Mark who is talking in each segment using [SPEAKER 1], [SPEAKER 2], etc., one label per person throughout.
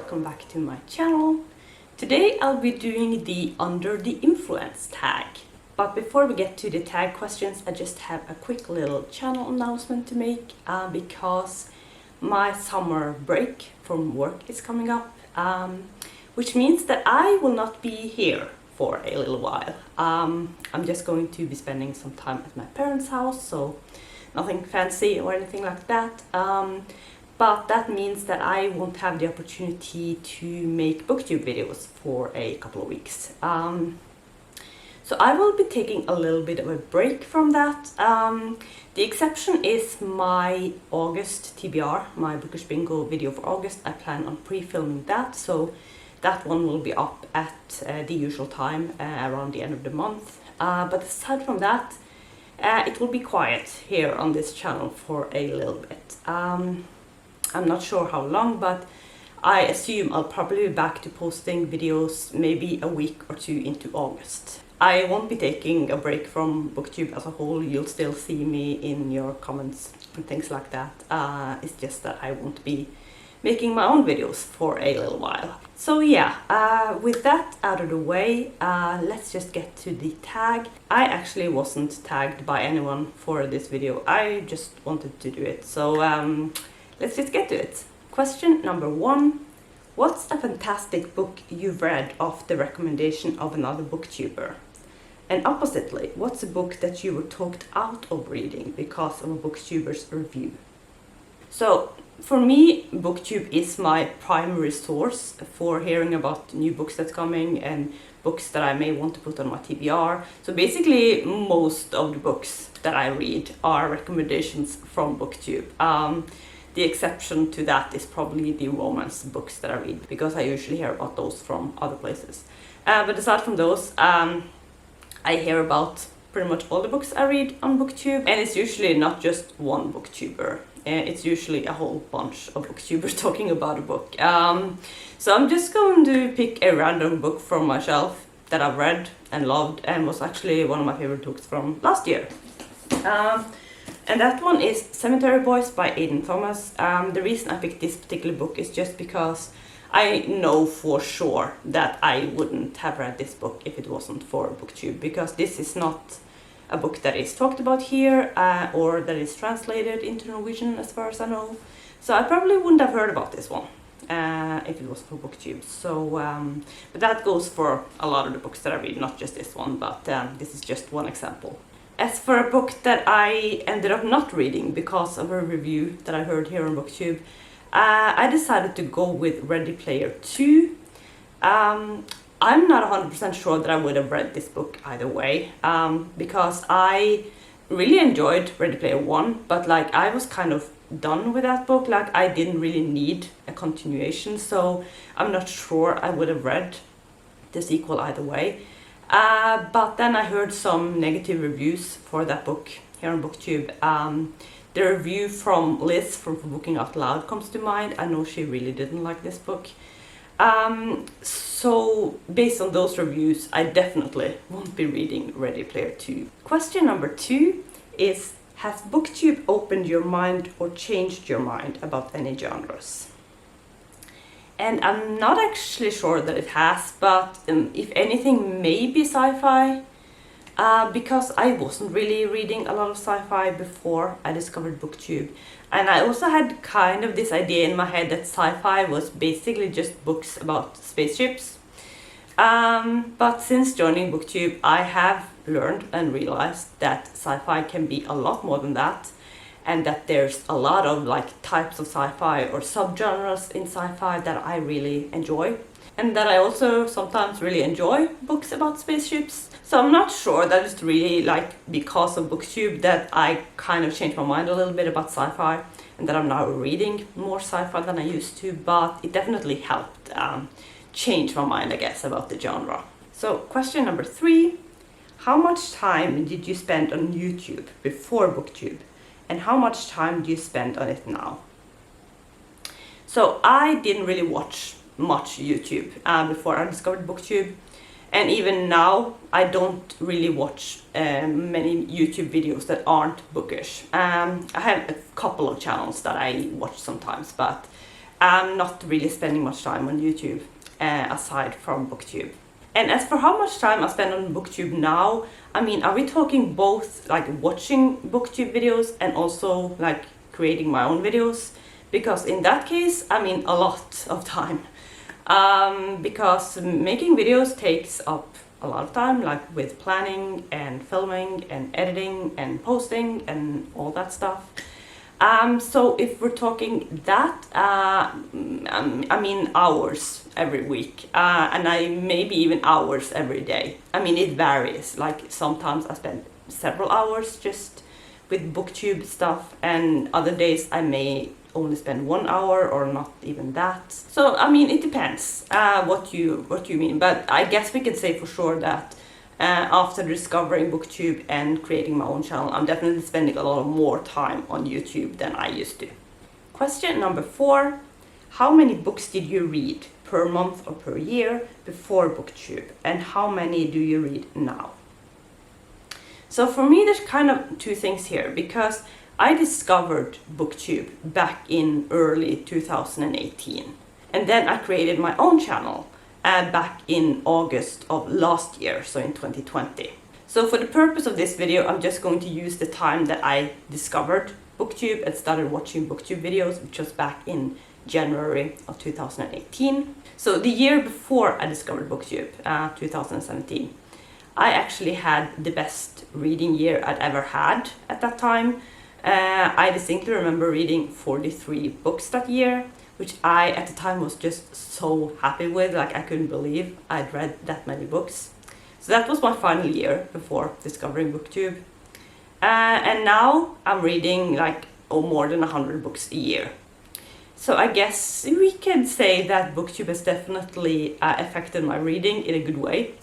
[SPEAKER 1] welcome back to my channel. Today I'll be doing the under the influence tag. But before we get to the tag questions, I just have a quick little channel announcement to make because my summer break from work is coming up, which means that I will not be here for a little while. I'm just going to be spending some time at my parents' house, so nothing fancy or anything like that. But that means that I won't have the opportunity to make booktube videos for a couple of weeks. So I will be taking a little bit of a break from that. The exception is my August TBR, my Bookish Bingo video for August. I plan on pre-filming that, so that one will be up at the usual time around the end of the month. But aside from that, it will be quiet here on this channel for a little bit. I'm not sure how long, but I assume I'll probably be back to posting videos maybe a week or two into August. I won't be taking a break from Booktube as a whole. You'll still see me in your comments and things like that. It's just that I won't be making my own videos for a little while. So yeah, with that out of the way, let's just get to the tag. I actually wasn't tagged by anyone for this video. I just wanted to do it. So let's just get to it. Question number 1. What's a fantastic book you've read off the recommendation of another booktuber? And oppositely, what's a book that you were talked out of reading because of a booktuber's review? So for me, Booktube is my primary source for hearing about new books that's coming and books that I may want to put on my TBR. So basically, most of the books that I read are recommendations from Booktube. The exception to that is probably the romance books that I read, because I usually hear about those from other places. But aside from those, I hear about pretty much all the books I read on Booktube, and it's usually not just one booktuber. It's usually a whole bunch of booktubers talking about a book. So I'm just going to pick a random book from my shelf that I've read and loved, and was actually one of my favorite books from last year. And that one is Cemetery Boys by Aidan Thomas. The reason I picked this particular book is just because I know for sure that I wouldn't have read this book if it wasn't for Booktube, because this is not a book that is talked about here or that is translated into Norwegian as far as I know. So I probably wouldn't have heard about this one if it was for Booktube. So, but that goes for a lot of the books that I read, not just this one, but this is just one example. As for a book that I ended up not reading because of a review that I heard here on Booktube, I decided to go with Ready Player 2. I'm not 100% sure that I would have read this book either way, because I really enjoyed Ready Player 1, but like I was kind of done with that book. Like I didn't really need a continuation, so I'm not sure I would have read the sequel either way. But then I heard some negative reviews for that book here on Booktube. The review from Liz from Booking Out Loud comes to mind. I know she really didn't like this book. So based on those reviews, I definitely won't be reading Ready Player 2. Question number 2 is, has Booktube opened your mind or changed your mind about any genres? And I'm not actually sure that it has, but if anything, maybe sci-fi, because I wasn't really reading a lot of sci-fi before I discovered Booktube. And I also had kind of this idea in my head that sci-fi was basically just books about spaceships. But since joining Booktube, I have learned and realized that sci-fi can be a lot more than that. And that there's a lot of like types of sci-fi or subgenres in sci-fi that I really enjoy. And that I also sometimes really enjoy books about spaceships. So I'm not sure that it's really like because of Booktube that I kind of changed my mind a little bit about sci-fi, and that I'm now reading more sci-fi than I used to, but it definitely helped change my mind, I guess, about the genre. So question number 3, how much time did you spend on YouTube before Booktube? And how much time do you spend on it now? So I didn't really watch much YouTube before I discovered Booktube. And even now, I don't really watch many YouTube videos that aren't bookish. I have a couple of channels that I watch sometimes, but I'm not really spending much time on YouTube aside from Booktube. And as for how much time I spend on Booktube now, I mean, are we talking both like watching Booktube videos and also like creating my own videos? Because in that case, I mean, a lot of time. Because making videos takes up a lot of time, like with planning and filming and editing and posting and all that stuff. So if we're talking that, I mean hours every week, and maybe even hours every day. I mean, it varies. Like sometimes I spend several hours just with Booktube stuff, and other days I may only spend 1 hour or not even that. So I mean, it depends what you mean. But I guess we can say for sure that after discovering Booktube and creating my own channel, I'm definitely spending a lot more time on YouTube than I used to. Question number 4. How many books did you read per month or per year before Booktube? And how many do you read now? So for me, there's kind of two things here, because I discovered Booktube back in early 2018. And then I created my own channel back in August of last year, so in 2020. So for the purpose of this video, I'm just going to use the time that I discovered Booktube and started watching Booktube videos, which was back in January of 2018. So the year before I discovered Booktube, 2017, I actually had the best reading year I'd ever had at that time. I distinctly remember reading 43 books that year, which I at the time was just so happy with. Like, I couldn't believe I'd read that many books. So that was my final year before discovering Booktube. And now I'm reading like more than 100 books a year. So I guess we can say that Booktube has definitely affected my reading in a good way.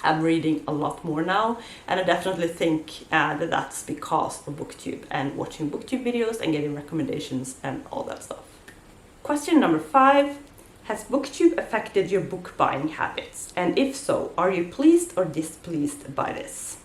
[SPEAKER 1] I'm reading a lot more now, and I definitely think that that's because of Booktube and watching Booktube videos and getting recommendations and all that stuff. Question number 5. Has Booktube affected your book buying habits? And if so, are you pleased or displeased by this?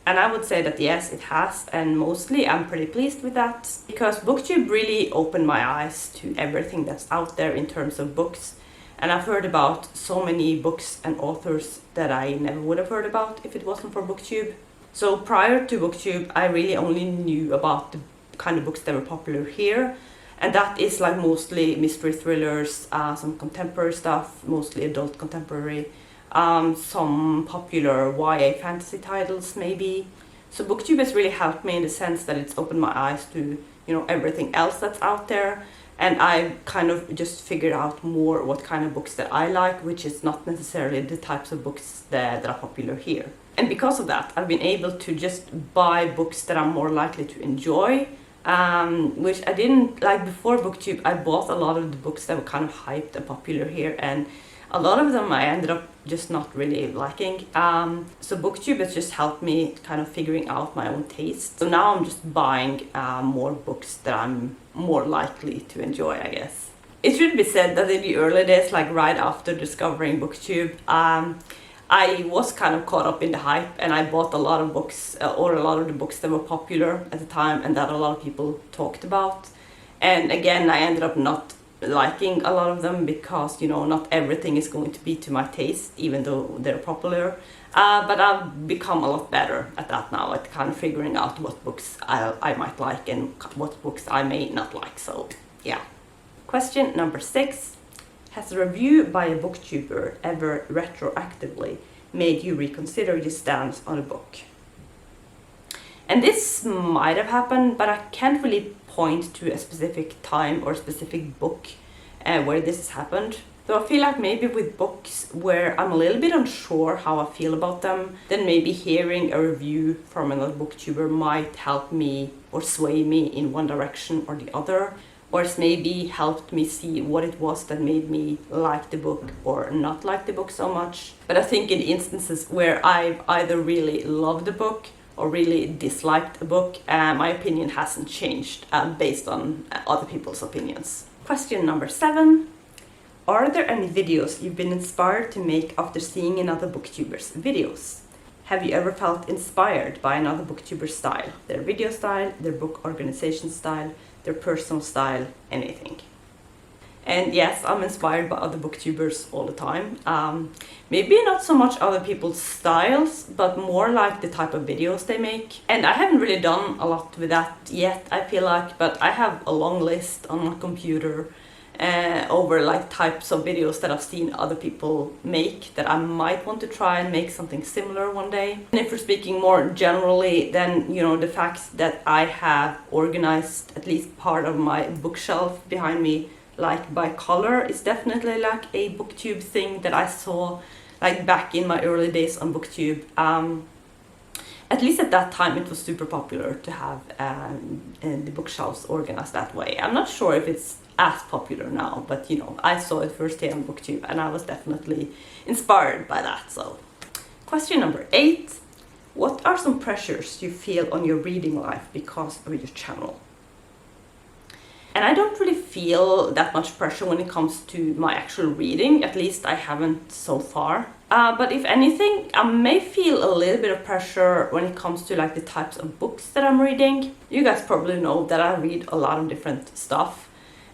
[SPEAKER 1] And I would say that yes, it has, and mostly I'm pretty pleased with that, because Booktube really opened my eyes to everything that's out there in terms of books. And I've heard about so many books and authors that I never would have heard about if it wasn't for Booktube. So prior to Booktube, I really only knew about the kind of books that were popular here. And that is like mostly mystery thrillers, some contemporary stuff, mostly adult contemporary, some popular YA fantasy titles maybe. So Booktube has really helped me in the sense that it's opened my eyes to, everything else that's out there. And I kind of just figured out more what kind of books that I like, which is not necessarily the types of books that are popular here. And because of that, I've been able to just buy books that I'm more likely to enjoy, which I didn't like before Booktube. I bought a lot of the books that were kind of hyped and popular here, and a lot of them I ended up just not really liking. So Booktube has just helped me kind of figuring out my own taste. So now I'm just buying more books that I'm more likely to enjoy, I guess. It should be said that in the early days, like right after discovering Booktube, I was kind of caught up in the hype, and I bought a lot of books, or a lot of the books that were popular at the time and that a lot of people talked about. And again, I ended up not liking a lot of them because, not everything is going to be to my taste, even though they're popular. But I've become a lot better at that now, at kind of figuring out what books I might like and what books I may not like. So, yeah. Question number 6. Has a review by a booktuber ever retroactively made you reconsider your stance on a book? And this might have happened, but I can't really point to a specific time or a specific book where this has happened. So I feel like maybe with books where I'm a little bit unsure how I feel about them, then maybe hearing a review from another booktuber might help me or sway me in one direction or the other. Or it's maybe helped me see what it was that made me like the book or not like the book so much. But I think in instances where I've either really loved the book or really disliked a book, my opinion hasn't changed based on other people's opinions. Question number 7. Are there any videos you've been inspired to make after seeing another booktuber's videos? Have you ever felt inspired by another booktuber's style? Their video style, their book organization style, their personal style, anything? And yes, I'm inspired by other booktubers all the time. Maybe not so much other people's styles, but more like the type of videos they make. And I haven't really done a lot with that yet, I feel like, but I have a long list on my computer over like types of videos that I've seen other people make that I might want to try and make something similar one day. And if we're speaking more generally, then the fact that I have organized at least part of my bookshelf behind me like by color is definitely like a booktube thing that I saw like back in my early days on booktube. At least at that time it was super popular to have the bookshelves organized that way. I'm not sure if it's as popular now, but I saw it first here on booktube and I was definitely inspired by that. So question number 8, what are some pressures you feel on your reading life because of your channel? And I don't really feel that much pressure when it comes to my actual reading, at least I haven't so far. But if anything, I may feel a little bit of pressure when it comes to like the types of books that I'm reading. You guys probably know that I read a lot of different stuff.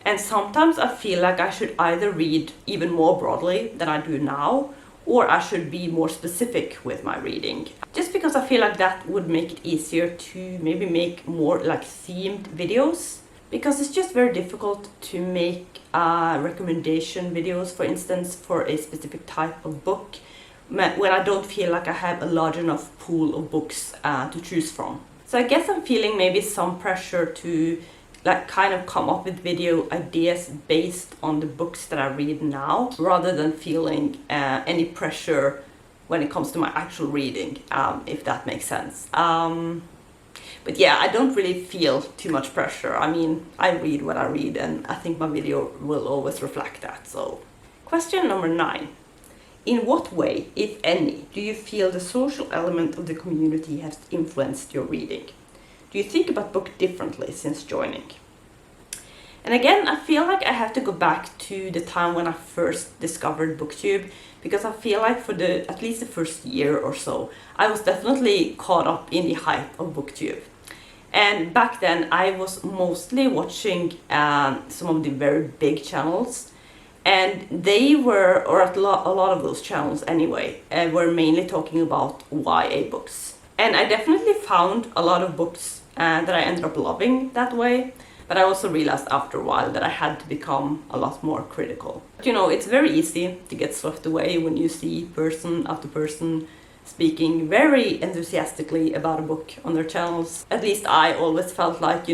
[SPEAKER 1] And sometimes I feel like I should either read even more broadly than I do now, or I should be more specific with my reading. Just because I feel like that would make it easier to maybe make more like themed videos. Because it's just very difficult to make recommendation videos, for instance, for a specific type of book when I don't feel like I have a large enough pool of books to choose from. So I guess I'm feeling maybe some pressure to like kind of come up with video ideas based on the books that I read now, rather than feeling any pressure when it comes to my actual reading, if that makes sense. But yeah, I don't really feel too much pressure. I mean, I read what I read and I think my video will always reflect that. So, question number 9. In what way, if any, do you feel the social element of the community has influenced your reading? Do you think about books differently since joining? And again, I feel like I have to go back to the time when I first discovered Booktube, because I feel like for at least the first year or so, I was definitely caught up in the hype of Booktube. And back then I was mostly watching some of the very big channels, and they were, or a lot of those channels anyway, were mainly talking about YA books. And I definitely found a lot of books that I ended up loving that way. But I also realized after a while that I had to become a lot more critical. But, it's very easy to get swept away when you see person after person speaking very enthusiastically about a book on their channels. At least I always felt like,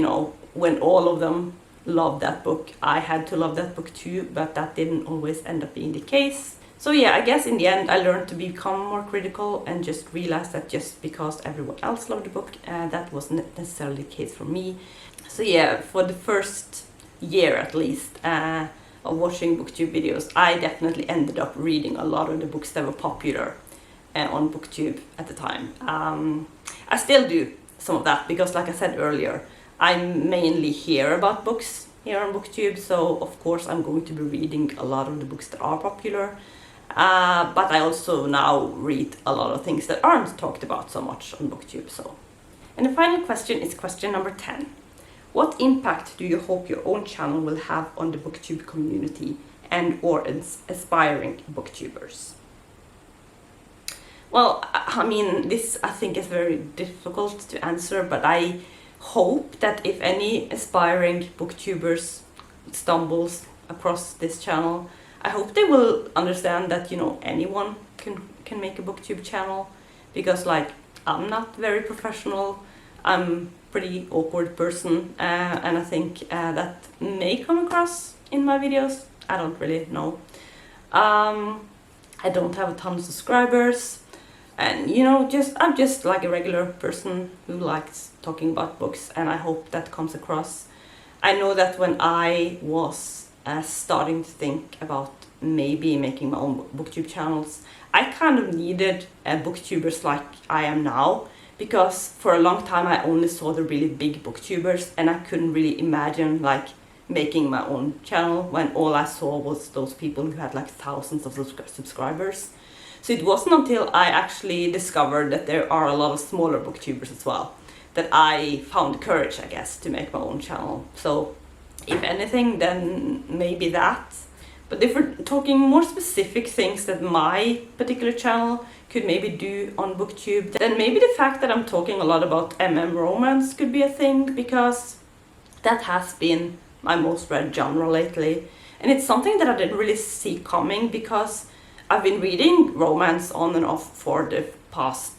[SPEAKER 1] when all of them loved that book, I had to love that book too, but that didn't always end up being the case. So yeah, I guess in the end I learned to become more critical and just realized that just because everyone else loved the book, that wasn't necessarily the case for me. So yeah, for the first year at least of watching Booktube videos, I definitely ended up reading a lot of the books that were popular on Booktube at the time. I still do some of that because, like I said earlier, I mainly hear about books here on Booktube, so of course I'm going to be reading a lot of the books that are popular. But I also now read a lot of things that aren't talked about so much on Booktube. And the final question is question number 10. What impact do you hope your own channel will have on the Booktube community and or aspiring Booktubers? Well, I mean, this I think is very difficult to answer, but I hope that if any aspiring Booktubers stumbles across this channel, I hope they will understand that, anyone can make a Booktube channel, because like I'm not very professional, I'm pretty awkward person, and I think that may come across in my videos. I don't really know. I don't have a ton of subscribers, and I'm just like a regular person who likes talking about books, and I hope that comes across. I know that when I was starting to think about maybe making my own Booktube channels, I kind of needed Booktubers like I am now, because for a long time I only saw the really big Booktubers and I couldn't really imagine like making my own channel when all I saw was those people who had like thousands of subscribers. So it wasn't until I actually discovered that there are a lot of smaller Booktubers as well that I found the courage, I guess, to make my own channel. So if anything, then maybe that. But if we're talking more specific things that my particular channel could maybe do on Booktube, then maybe the fact that I'm talking a lot about romance could be a thing, because that has been my most read genre lately. And it's something that I didn't really see coming, because I've been reading romance on and off for the past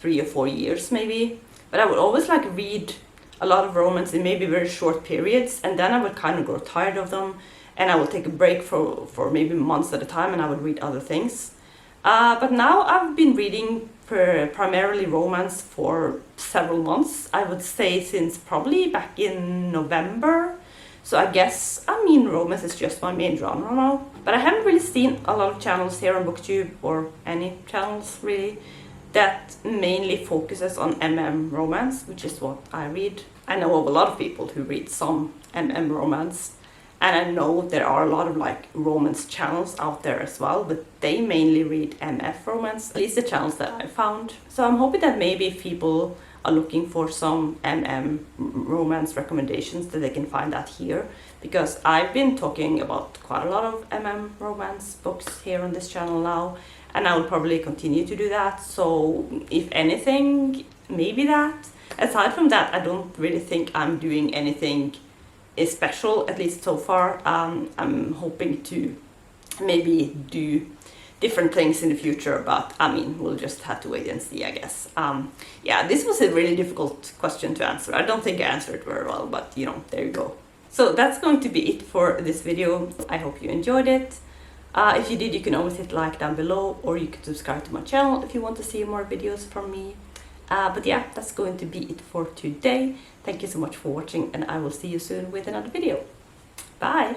[SPEAKER 1] 3 or 4 years maybe. But I would always like read a lot of romance in maybe very short periods, and then I would kind of grow tired of them, and I would take a break for maybe months at a time, and I would read other things. But now I've been reading primarily romance for several months. I would say since probably back in November. So I guess, romance is just my main genre now. But I haven't really seen a lot of channels here on Booktube, or any channels really, that mainly focuses on romance, which is what I read. I know of a lot of people who read some romance. And I know there are a lot of like romance channels out there as well, but they mainly read MF romance, at least the channels that I found. So I'm hoping that maybe if people are looking for some romance recommendations, that they can find that here, because I've been talking about quite a lot of romance books here on this channel now, and I will probably continue to do that. So if anything, maybe that. Aside from that, I don't really think I'm doing anything is special, at least so far. I'm hoping to maybe do different things in the future, but we'll just have to wait and see, I guess. Yeah, this was a really difficult question to answer. I don't think I answered it very well, but there you go. So that's going to be it for this video. I hope you enjoyed it. If you did, you can always hit like down below, or you can subscribe to my channel if you want to see more videos from me. But yeah, that's going to be it for today. Thank you so much for watching, and I will see you soon with another video. Bye!